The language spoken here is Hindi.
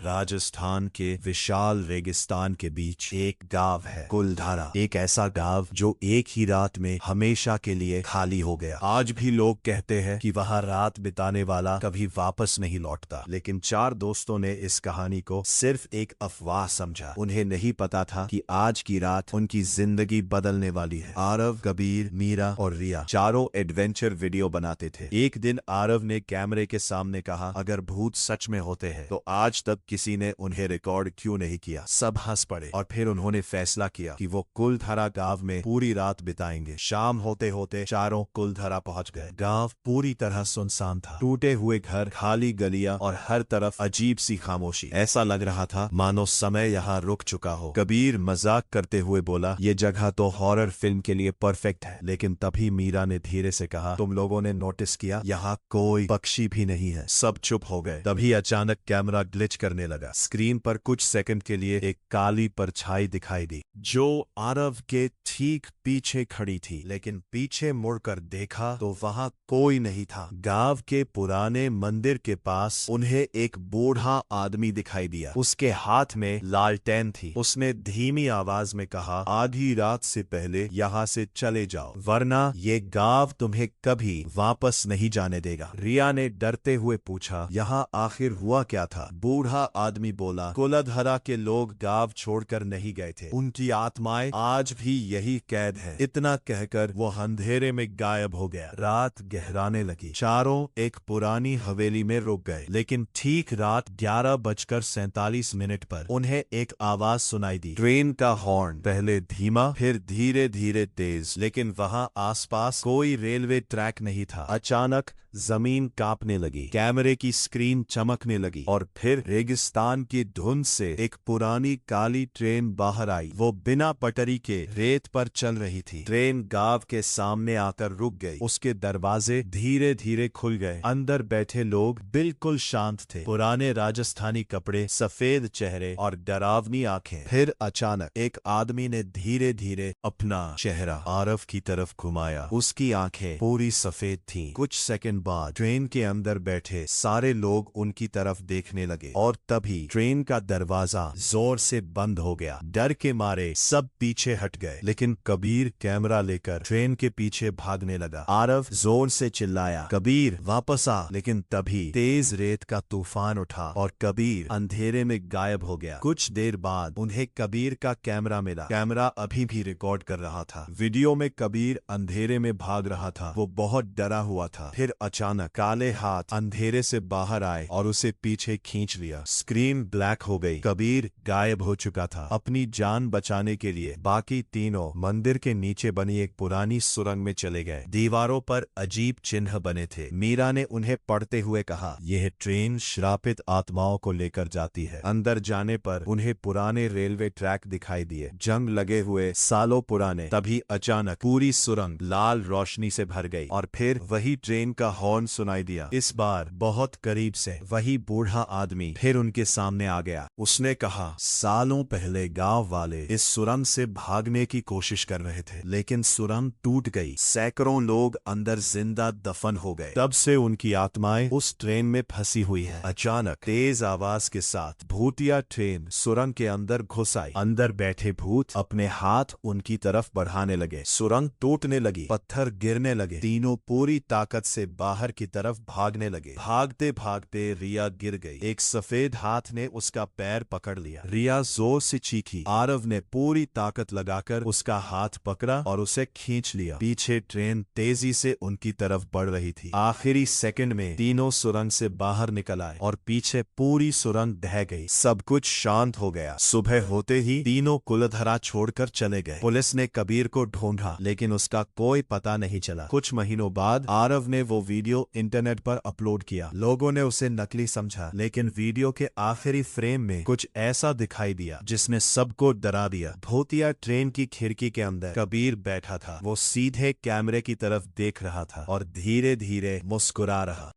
राजस्थान के विशाल रेगिस्तान के बीच एक गांव है, कुलधारा। एक ऐसा गांव जो एक ही रात में हमेशा के लिए खाली हो गया। आज भी लोग कहते हैं कि वहां रात बिताने वाला कभी वापस नहीं लौटता। लेकिन चार दोस्तों ने इस कहानी को सिर्फ एक अफवाह समझा। उन्हें नहीं पता था कि आज की रात उनकी जिंदगी बदलने वाली है। आरव, कबीर, मीरा और रिया चारों एडवेंचर वीडियो बनाते थे। एक दिन आरव ने कैमरे के सामने कहा, अगर भूत सच में होते हैं तो आज तक किसी ने उन्हें रिकॉर्ड क्यों नहीं किया। सब हंस पड़े और फिर उन्होंने फैसला किया कि वो कुलधारा गांव में पूरी रात बिताएंगे। शाम होते होते चारों कुलधारा पहुंच गए। गांव पूरी तरह सुनसान था। टूटे हुए घर, खाली गलियां और हर तरफ अजीब सी खामोशी। ऐसा लग रहा था मानो समय यहाँ रुक चुका हो। कबीर मजाक करते हुए बोला, ये जगह तो हॉरर फिल्म के लिए परफेक्ट है। लेकिन तभी मीरा ने धीरे से कहा, तुम लोगों ने नोटिस किया यहाँ कोई पक्षी भी नहीं है। सब चुप हो गए। तभी अचानक कैमरा ग्लिच करने लगा। स्क्रीन पर कुछ सेकंड के लिए एक काली परछाई दिखाई दी जो आरव के ठीक पीछे खड़ी थी। लेकिन पीछे मुड़कर देखा तो वहां कोई नहीं था। गांव के पुराने मंदिर के पास उन्हें एक बूढ़ा आदमी दिखाई दिया। उसके हाथ में लालटेन थी। उसने धीमी आवाज में कहा, आधी रात से पहले यहाँ से चले जाओ, वरना ये गांव तुम्हें कभी वापस नहीं जाने देगा। रिया ने डरते हुए पूछा, यहाँ आखिर हुआ क्या था? बूढ़ा आदमी बोला, कुलधारा के लोग गांव छोड़कर नहीं गए थे। उनकी आत्माएं आज भी यही कैद है। इतना कहकर वो अंधेरे में गायब हो गया। रात गहराने लगी। चारों एक पुरानी हवेली में रुक गए। लेकिन ठीक रात 11:47 पर उन्हें एक आवाज सुनाई दी। ट्रेन का हॉर्न, पहले धीमा फिर धीरे धीरे तेज। लेकिन वहां आसपास कोई रेलवे ट्रैक नहीं था। अचानक जमीन कांपने लगी, कैमरे की स्क्रीन चमकने लगी और फिर रेगिस्तान की धुंध से एक पुरानी काली ट्रेन बाहर आई। वो बिना पटरी के रेत पर चल रही थी। ट्रेन गांव के सामने आकर रुक गई। उसके दरवाजे धीरे धीरे खुल गए। अंदर बैठे लोग बिल्कुल शांत थे। पुराने राजस्थानी कपड़े, सफेद चेहरे और डरावनी आंखें। फिर अचानक एक आदमी ने धीरे धीरे अपना चेहरा आरव की तरफ घुमाया। उसकी आंखें पूरी सफेद थीं। कुछ सेकंड बाद ट्रेन के अंदर बैठे सारे लोग उनकी तरफ देखने लगे और तभी ट्रेन का दरवाजा जोर से बंद हो गया। डर के मारे सब पीछे हट गए। लेकिन कबीर कैमरा लेकर ट्रेन के पीछे भागने लगा। आरव जोर से चिल्लाया, कबीर वापस आ। लेकिन तभी तेज रेत का तूफान उठा और कबीर अंधेरे में गायब हो गया। कुछ देर बाद उन्हें कबीर का कैमरा मिला। कैमरा अभी भी रिकॉर्ड कर रहा था। वीडियो में कबीर अंधेरे में भाग रहा था। वो बहुत डरा हुआ था। फिर अचानक काले हाथ अंधेरे से बाहर आए और उसे पीछे खींच लिया। स्क्रीन ब्लैक हो गई। कबीर गायब हो चुका था। अपनी जान बचाने के लिए बाकी तीनों मंदिर के नीचे बनी एक पुरानी सुरंग में चले गए। दीवारों पर अजीब चिन्ह बने थे। मीरा ने उन्हें पढ़ते हुए कहा, यह ट्रेन श्रापित आत्माओं को लेकर जाती है। अंदर जाने पर उन्हें पुराने रेलवे ट्रैक दिखाई दिए, जंग लगे हुए, सालों पुराने। तभी अचानक पूरी सुरंग लाल रोशनी से भर गई और फिर वही ट्रेन का हॉर्न सुनाई दिया। इस बार बहुत करीब से वही बूढ़ा आदमी फिर उनके सामने आ गया। उसने कहा, सालों पहले गांव वाले इस सुरंग से भागने की कोशिश कर रहे थे, लेकिन सुरंग टूट गई। सैकड़ों लोग अंदर जिंदा दफन हो गए। तब से उनकी आत्माएं उस ट्रेन में फंसी हुई है। अचानक तेज आवाज के साथ भूतिया ट्रेन सुरंग के अंदर घुस आई। अंदर बैठे भूत अपने हाथ उनकी तरफ बढ़ाने लगे। सुरंग टूटने लगी, पत्थर गिरने लगे। तीनों पूरी ताकत से बाहर की तरफ भागने लगे। भागते भागते रिया गिर गई। एक सफेद हाथ ने उसका पैर पकड़ लिया। रिया जोर से चीखी। आरव ने पूरी ताकत लगाकर उसका हाथ पकड़ा और उसे खींच लिया। पीछे ट्रेन तेजी से उनकी तरफ बढ़ रही थी। आखिरी सेकंड में तीनों सुरंग से बाहर निकल आए और पीछे पूरी सुरंग ढह गई। सब कुछ शांत हो गया। सुबह होते ही तीनों कुलधारा छोड़कर चले गए। पुलिस ने कबीर को ढूंढा, लेकिन उसका कोई पता नहीं चला। कुछ महीनों बाद आरव ने वो वीडियो इंटरनेट पर अपलोड किया। लोगों ने उसे नकली समझा, लेकिन वीडियो के आखिरी फ्रेम में कुछ ऐसा दिखाई दिया जिसने सबको डरा दिया। भूतिया ट्रेन की खिड़की के अंदर कबीर बैठा था। वो सीधे कैमरे की तरफ देख रहा था और धीरे धीरे मुस्कुरा रहा।